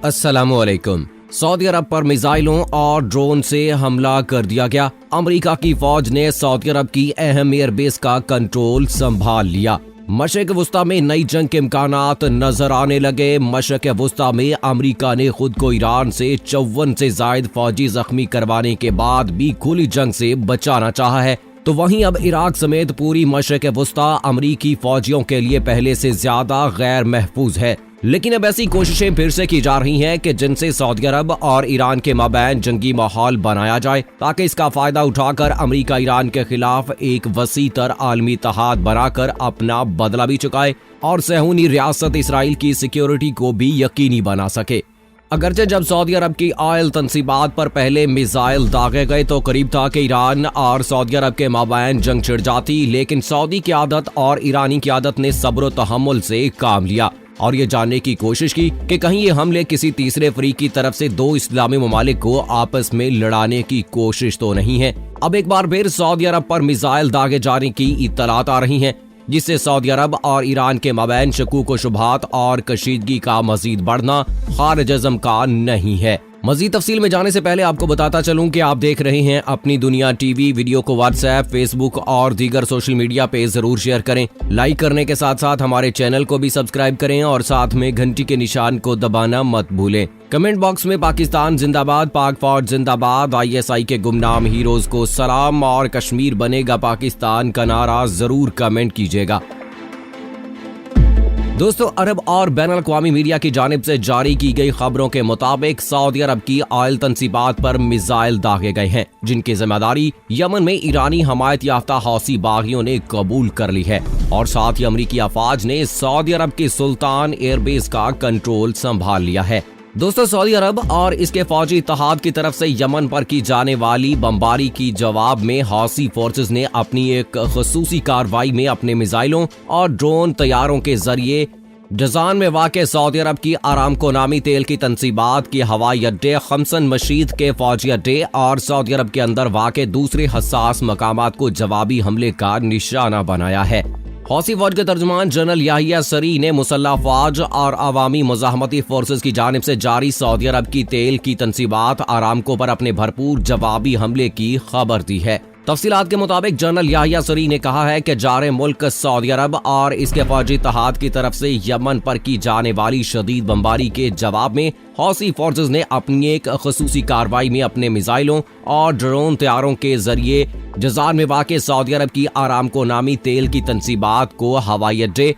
अस्सलामुअलैकुम। सऊदी अरब पर मिसाइलों और ड्रोन से हमला कर दिया गया। अमेरिका की फौज ने सऊदी अरब की अहम एयरबेस का कंट्रोल संभाल लिया। मशरिक वुस्ता में नई जंग के इम्कानात नजर आने लगे। मशरिक वुस्ता में अमेरिका ने खुद को ईरान से 54 से जायद फौजी जख्मी करवाने के बाद भी खुली जंग से बचाना चाहा है, तो वहीं अब इराक समेत पूरी मशरिक वुस्ता अमरीकी फौजियों के लिए पहले से ज्यादा गैर महफूज है। लेकिन अब ऐसी कोशिशें फिर से की जा रही हैं कि जिनसे सऊदी अरब और ईरान के माबैन जंगी माहौल बनाया जाए, ताकि इसका फायदा उठाकर अमेरिका ईरान के खिलाफ एक वसी तर आलमी इत्तेहाद बनाकर अपना बदला भी चुकाए और सहूनी रियासत इसराइल की सिक्योरिटी को भी यकीनी बना सके। अगरचे जब सऊदी अरब की ऑयल तनसीबात पर पहले मिसाइल दागे गए तो करीब था कि ईरान और सऊदी अरब के माबैन जंग छिड़ जाती, लेकिन सऊदी क़यादत और ईरानी क़यादत ने सब्र तहम्मुल से काम लिया और ये जानने की कोशिश की कि कहीं ये हमले किसी तीसरे फरीक की तरफ से दो इस्लामी ममालिक को आपस में लड़ाने की कोशिश तो नहीं है। अब एक बार फिर सऊदी अरब पर मिसाइल दागे जाने की इत्तलात आ रही हैं, जिससे सऊदी अरब और ईरान के माबैन शकूक व शुबहात और कशीदगी का मजीद बढ़ना खारिज अज़म का नहीं है। मजीद तफसील में जाने से पहले आपको बताता चलूं कि आप देख रहे हैं अपनी दुनिया टीवी। वीडियो को व्हाट्सएप, फेसबुक और दीगर सोशल मीडिया पे जरूर शेयर करें। लाइक करने के साथ साथ हमारे चैनल को भी सब्सक्राइब करें और साथ में घंटी के निशान को दबाना मत भूलें। कमेंट बॉक्स में पाकिस्तान जिंदाबाद, पाक फौज जिंदाबाद, ISI के गुमनाम हीरोज को सलाम और कश्मीर बनेगा पाकिस्तान का नारा जरूर कमेंट कीजिएगा। दोस्तों, अरब और बैनुल अक़वामी मीडिया की जानिब से जारी की गई खबरों के मुताबिक सऊदी अरब की ऑयल तनसीबात पर मिसाइल दागे गए हैं, जिनकी जिम्मेदारी यमन में ईरानी हमायत याफ्ता हौसी बागियों ने कबूल कर ली है और साथ ही अमरीकी अफवाज ने सऊदी अरब की सुल्तान एयरबेस का कंट्रोल संभाल लिया है। दोस्तों, सऊदी अरब और इसके फौजी इत्तेहाद की तरफ से यमन पर की जाने वाली बमबारी की जवाब में हौसी फोर्सेस ने अपनी एक खसूसी कार्रवाई में अपने मिसाइलों और ड्रोन तैयारों के जरिए जजान में वाक़े सऊदी अरब की आरामको नामी तेल की तनसीबात की हवाई अड्डे, खमसन मशीद के फौजी अड्डे और सऊदी अरब के अंदर वाक़े दूसरे हसास मकामात को जवाबी हमले का निशाना बनाया है। हौसी फौज के तर्जुमान जनरल याहिया सरी ने मुसल्लह फौज और अवामी मुजाहमती फोर्सेस की जानिब से जारी सऊदी अरब की तेल की तनसीबात आरामको पर अपने भरपूर जवाबी हमले की खबर दी है। तफसीलात के मुताबिक जनरल याहिया सरी ने कहा है कि जारे मुल्क सऊदी अरब और इसके फौजी इत्तेहाद की तरफ से यमन पर की जाने वाली शदीद बमबारी के जवाब में हौसी फोर्सेस ने अपनी एक खसूसी कार्रवाई में अपने मिसाइलों और ड्रोन तैयारों के जरिए जजान में वाक़े सऊदी अरब की आरामको नामी तेल की तनसीबात को हवाई अड्डे,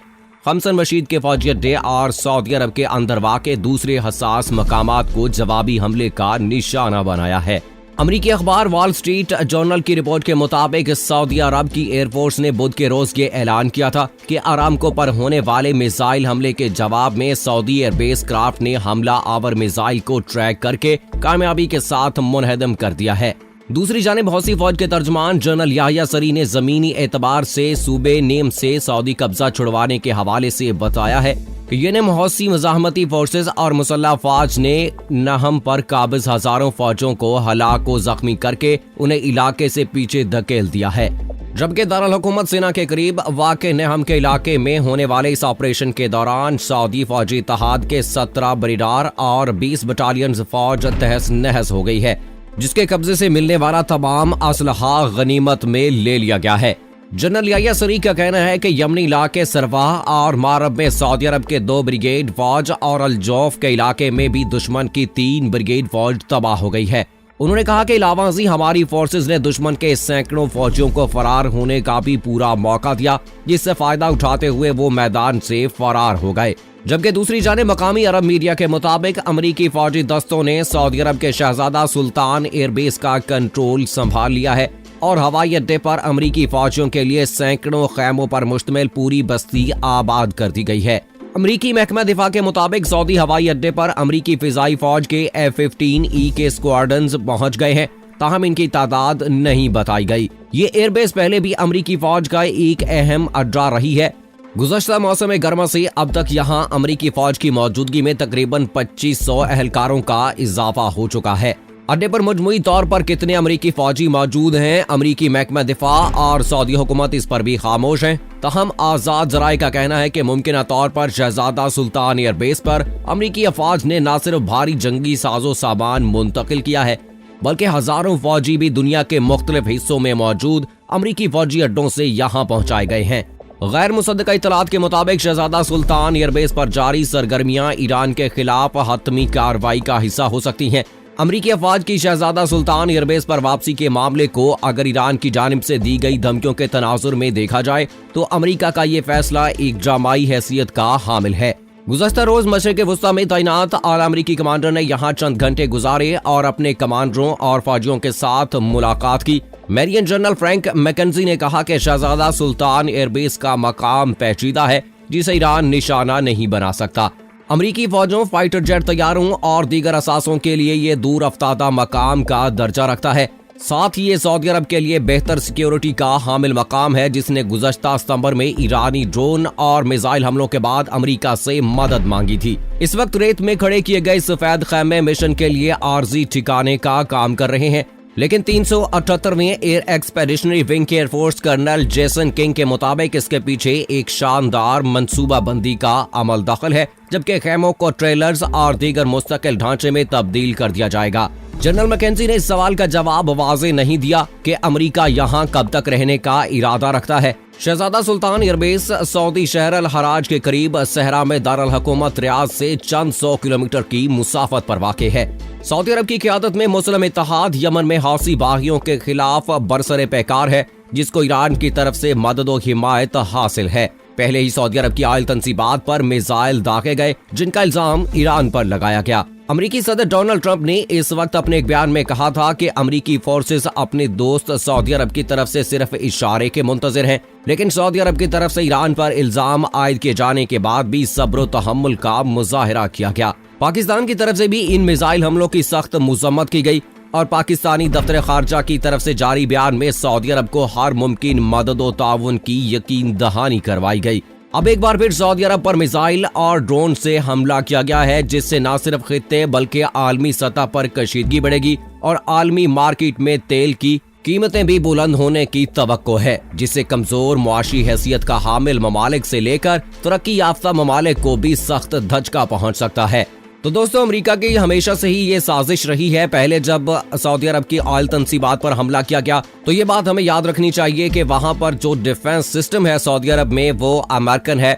खमसन मशीद के फौजी अड्डे और सऊदी अरब के अंदर वाक़े दूसरे हसास मकामात को जवाबी हमले का निशाना बनाया है। अमरीकी अखबार वॉल स्ट्रीट जर्नल की रिपोर्ट के मुताबिक सऊदी अरब की एयरफोर्स ने बुध के रोज ये ऐलान किया था कि आरामको पर होने वाले मिसाइल हमले के जवाब में सऊदी एयरबेस क्राफ्ट ने हमला आवर मिसाइल को ट्रैक करके कामयाबी के साथ मुनहदम कर दिया है। दूसरी जानिब हौसी फौज के तर्जुमान जनरल याहिया सरी ने जमीनी एतबार से सूबे नेम से सऊदी कब्जा छुड़वाने के हवाले से बताया है कि ये हौसी मुजाहमती फोर्सेस और मुसल्लह फौज ने नहम पर काबिज हजारों फौजों को हलाक व जख्मी करके उन्हें इलाके से पीछे धकेल दिया है। जबकि दारुल हुकूमत सेना के करीब वाक़े नहम के इलाके में होने वाले इस ऑपरेशन के दौरान सऊदी फौजी इत्तेहाद के 17 बरिडार और 20 बटालियन फौज तहस नहस हो गई है, जिसके कब्जे से मिलने वाला तमाम असलहा गनीमत में ले लिया गया है। जनरल याहिया सरी का कहना है कि यमनी इलाके सरवाह और मारब में सऊदी अरब के 2 ब्रिगेड फौज और अल जौफ के इलाके में भी दुश्मन की 3 ब्रिगेड फौज तबाह हो गई है। उन्होंने कहा कि इलावाजी हमारी फोर्सेस ने दुश्मन के सैकड़ों फौजियों को फरार होने का भी पूरा मौका दिया, जिससे फायदा उठाते हुए वो मैदान से फरार हो गए। जबकि दूसरी जानिब मकामी अरब मीडिया के मुताबिक अमरीकी फौजी दस्तों ने सऊदी अरब के शहजादा सुल्तान एयरबेस का कंट्रोल संभाल लिया है और हवाई अड्डे पर अमरीकी फौजियों के लिए सैकड़ों खैमों पर मुश्तमिल पूरी बस्ती आबाद कर दी गई है। अमरीकी महकमा दिफा के मुताबिक सऊदी हवाई अड्डे पर अमरीकी फिजाई फौज के F-15E के स्क्वाड्रन्स पहुंच गए हैं, ताहम इनकी तादाद नहीं बताई गई। ये एयरबेस पहले भी अमरीकी फौज का एक अहम अड्डा रही है। गुज़श्ता मौसम गर्मा से अब तक यहाँ अमरीकी फौज की मौजूदगी में तकरीबन 2500 अहलकारों का इजाफा हो चुका है। अड्डे पर मजमूई तौर पर कितने अमरीकी फौजी मौजूद हैं, अमरीकी महकमा दिफा और सऊदी हुकूमत इस पर भी खामोश है। तहम आजाद जराये का कहना है कि मुमकिन तौर पर शहजादा सुल्तान एयरबेस पर अमरीकी अफवाज ने न सिर्फ भारी जंगी साजो सामान मुंतकिल किया है, बल्कि हजारों फौजी भी दुनिया के मुख्तलिफ हिस्सों में मौजूद अमरीकी फौजी अड्डों से यहाँ पहुंचाए गए हैं। गैर मुसद्दका इत्तलात के मुताबिक शहजादा सुल्तान एयरबेस पर जारी सरगर्मियां ईरान के खिलाफ हतमी कार्रवाई का हिस्सा हो सकती हैं। अमरीकी अफवाज की शहजादा सुल्तान एयरबेस पर वापसी के मामले को अगर ईरान की जानिब से दी गई धमकियों के तनाजुर में देखा जाए तो अमरीका का ये फैसला एक जामाई हैसियत का हामिल है। गुज़श्ता रोज मशरिक़ वुस्ता में तैनात आला अमरीकी कमांडर ने यहाँ चंद घंटे गुजारे और अपने कमांडरों और फौजियों के साथ मुलाकात की। मेरियन जनरल फ्रैंक मैकेंजी ने कहा कि शहजादा सुल्तान एयरबेस का मकाम पेचीदा है जिसे ईरान निशाना नहीं बना सकता। अमरीकी फौजों, फाइटर जेट तैयारों और दीगर असासों के लिए ये दूर अफ्तादा मकाम का दर्जा रखता है। साथ ही ये सऊदी अरब के लिए बेहतर सिक्योरिटी का हामिल मकाम है, जिसने गुज़श्ता सितंबर में ईरानी ड्रोन और मिसाइल हमलों के बाद अमेरिका से मदद मांगी थी। इस वक्त रेत में खड़े किए गए सफेद खैमे मिशन के लिए आर्जी ठिकाने का काम कर रहे हैं, लेकिन 378वें एयर एक्सपेडिशनरी विंग के एयरफोर्स कर्नल जेसन किंग के मुताबिक इसके पीछे एक शानदार मंसूबाबंदी का अमल दखल है, जबकि खैमों को ट्रेलर्स और दीगर मुस्तकिल ढांचे में तब्दील कर दिया जाएगा। जनरल मैकेंजी ने इस सवाल का जवाब वाज़ेह नहीं दिया कि अमेरिका यहाँ कब तक रहने का इरादा रखता है। शहजादा सुल्तान एयरबेस सऊदी शहर अल हराज के करीब सहरा में दारुल हुकूमत रियाद से चंद 100 किलोमीटर की मुसाफत पर वाक़े है। सऊदी अरब की क़यादत में मुस्लिम इत्तेहाद यमन में हौसी बागियों के खिलाफ बरसरे पैकार है, जिसको ईरान की तरफ से मदद और हिमायत हासिल है। पहले ही सऊदी अरब की आयल तंसीबात पर मिसाइल दागे गए, जिनका इल्जाम ईरान पर लगाया गया। अमरीकी सदर डोनाल्ड ट्रंप ने इस वक्त अपने एक बयान में कहा था कि अमरीकी फोर्सेस अपने दोस्त सऊदी अरब की तरफ से सिर्फ इशारे के मुंतजिर हैं, लेकिन सऊदी अरब की तरफ से ईरान पर इल्जाम आयद किए जाने के बाद भी सब्र व तहम्मुल का मुजाहिरा किया गया। पाकिस्तान की तरफ से भी इन मिसाइल हमलों की सख्त मुजम्मत की गई और पाकिस्तानी दफ्तर खारजा की तरफ से जारी बयान में सऊदी अरब को हर मुमकिन मदद और ताउन की यकीन दहानी करवाई गई। अब एक बार फिर सऊदी अरब पर मिसाइल और ड्रोन से हमला किया गया है, जिससे न सिर्फ खित्ते बल्कि आलमी सतह पर कशीदगी बढ़ेगी और आलमी मार्केट में तेल की कीमतें भी बुलंद होने की तवक्को है, जिससे कमजोर मुआशी हैसियत का हामिल ममालिक से लेकर तरक्की याफ्ता ममालिक को भी सख्त धचका पहुंच सकता है। तो दोस्तों, अमेरिका की हमेशा से ही ये साजिश रही है। पहले जब सऊदी अरब की ऑयल तंसीबात पर हमला किया गया तो ये बात हमें याद रखनी चाहिए कि वहां पर जो डिफेंस सिस्टम है सऊदी अरब में वो अमेरिकन है।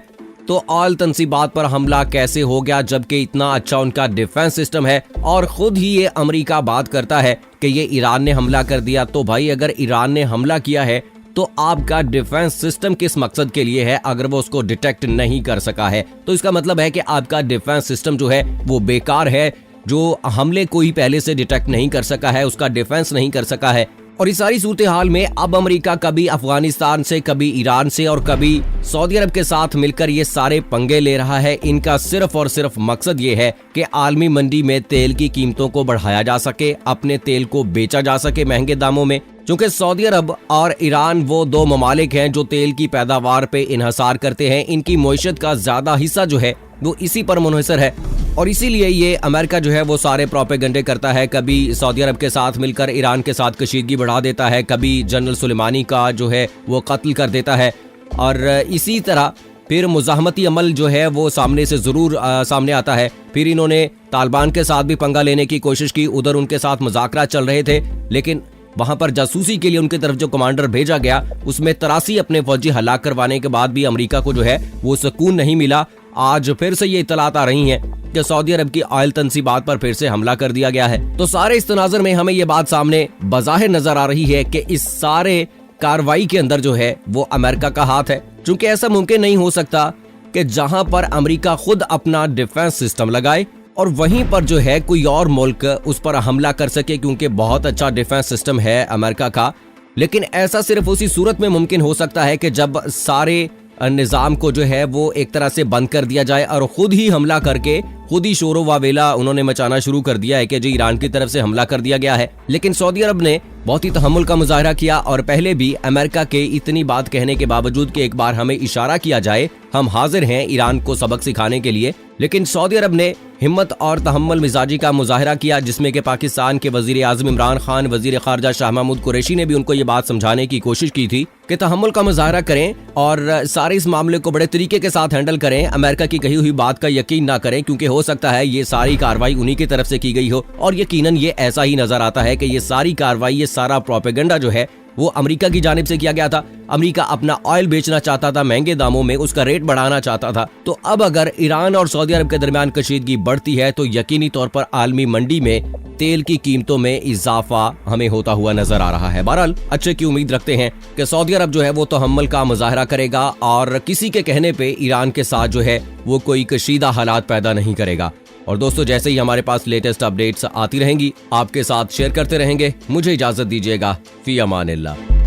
तो ऑयल तंसीबात पर हमला कैसे हो गया जबकि इतना अच्छा उनका डिफेंस सिस्टम है, और खुद ही ये अमेरिका बात करता है कि ये ईरान ने हमला कर दिया। तो भाई, अगर ईरान ने हमला किया है तो आपका डिफेंस सिस्टम किस मकसद के लिए है? अगर वो उसको डिटेक्ट नहीं कर सका है तो इसका मतलब है कि आपका डिफेंस सिस्टम जो है वो बेकार है। जो हमले को ही पहले से डिटेक्ट नहीं कर सका है, उसका डिफेंस नहीं कर सका है। और इस सारी सूरत हाल में अब अमेरिका कभी अफगानिस्तान से, कभी ईरान से और कभी सऊदी अरब के साथ मिलकर ये सारे पंगे ले रहा है। इनका सिर्फ और सिर्फ मकसद ये है कि आलमी मंडी में तेल की कीमतों को बढ़ाया जा सके, अपने तेल को बेचा जा सके महंगे दामों में। क्योंकि सऊदी अरब और ईरान वो दो ममालिक हैं जो तेल की पैदावार पे इन्हसार करते हैं। इनकी मईशत का ज्यादा हिस्सा जो है वो इसी पर मुनहसर है, और इसीलिए ये अमेरिका जो है वो सारे प्रोपेगेंडे करता है। कभी सऊदी अरब के साथ मिलकर ईरान के साथ कशीदगी बढ़ा देता है, कभी जनरल सुलेमानी का जो है वो कत्ल कर देता है, और इसी तरह फिर मुज़ाहमती अमल जो है वो सामने से जरूर सामने आता है। फिर इन्होंने तालिबान के साथ भी पंगा लेने की कोशिश की। उधर उनके साथ मुज़ाकरा चल रहे थे, लेकिन वहां पर जासूसी के लिए उनकी तरफ जो कमांडर भेजा गया उसमें 83 अपने फौजी हलाक करवाने के बाद भी अमेरिका को जो है वो सुकून नहीं मिला। आज फिर से ये इत्तलात आ रही हैं कि सऊदी अरब की ऑयल तंसीबात पर फिर से हमला कर दिया गया है। तो सारे इस तनाज़ुर में हमें ये बात सामने बज़ाहिर नजर आ रही है कि इस सारे कार्रवाई के अंदर जो है वो अमेरिका का हाथ है, क्योंकि ऐसा मुमकिन नहीं हो सकता कि जहां पर अमेरिका खुद अपना डिफेंस सिस्टम लगाए और वहीं पर जो है कोई और मुल्क उस पर हमला कर सके, क्योंकि बहुत अच्छा डिफेंस सिस्टम है अमेरिका का। लेकिन ऐसा सिर्फ उसी सूरत में मुमकिन हो सकता है कि जब सारे निज़ाम को जो है वो एक तरह से बंद कर दिया जाए और खुद ही हमला करके खुद ही शोरो वावेला उन्होंने मचाना शुरू कर दिया है कि जी ईरान की तरफ से हमला कर दिया गया है। लेकिन सऊदी अरब ने बहुत ही तहम्मुल का मुजाहरा किया और पहले भी अमेरिका के इतनी बात कहने के बावजूद कि एक बार हमें इशारा किया जाए, हम हाजिर हैं ईरान को सबक सिखाने के लिए, लेकिन सऊदी अरब ने हिम्मत और तहम्मुल मिजाजी का मुजाहरा किया, जिसमें कि पाकिस्तान के वजीर आज़म इमरान खान, वजीर खारजा शाह महमूद कुरैशी ने भी उनको ये बात समझाने की कोशिश की थी कि तहम्मुल का मुजाहरा करें और सारे इस मामले को बड़े तरीके के साथ हैंडल करें, अमेरिका की कही हुई बात का यकीन ना करें, क्योंकि हो सकता है ये सारी कार्रवाई उन्हीं की तरफ से की गई हो। और यकीनन ये ऐसा ही नजर आता है कि ये सारी कार्रवाई, ये सारा प्रोपेगेंडा जो है वो अमेरिका की जानिब से किया गया था। अमेरिका अपना ऑयल बेचना चाहता था महंगे दामों में, उसका रेट बढ़ाना चाहता था। तो अब अगर ईरान और सऊदी अरब के दरमियान कशीदगी बढ़ती है तो यकीनी तौर पर आलमी मंडी में तेल की कीमतों में इजाफा हमें होता हुआ नजर आ रहा है। बहरहाल अच्छे की उम्मीद रखते हैं कि सऊदी अरब जो है वो तहम्मुल का मुजाहरा करेगा और किसी के कहने पे ईरान के साथ जो है वो कोई कशीदा हालात पैदा नहीं करेगा। और दोस्तों, जैसे ही हमारे पास लेटेस्ट अपडेट्स आती रहेंगी आपके साथ शेयर करते रहेंगे। मुझे इजाजत दीजिएगा। फी अमानिल्लाह।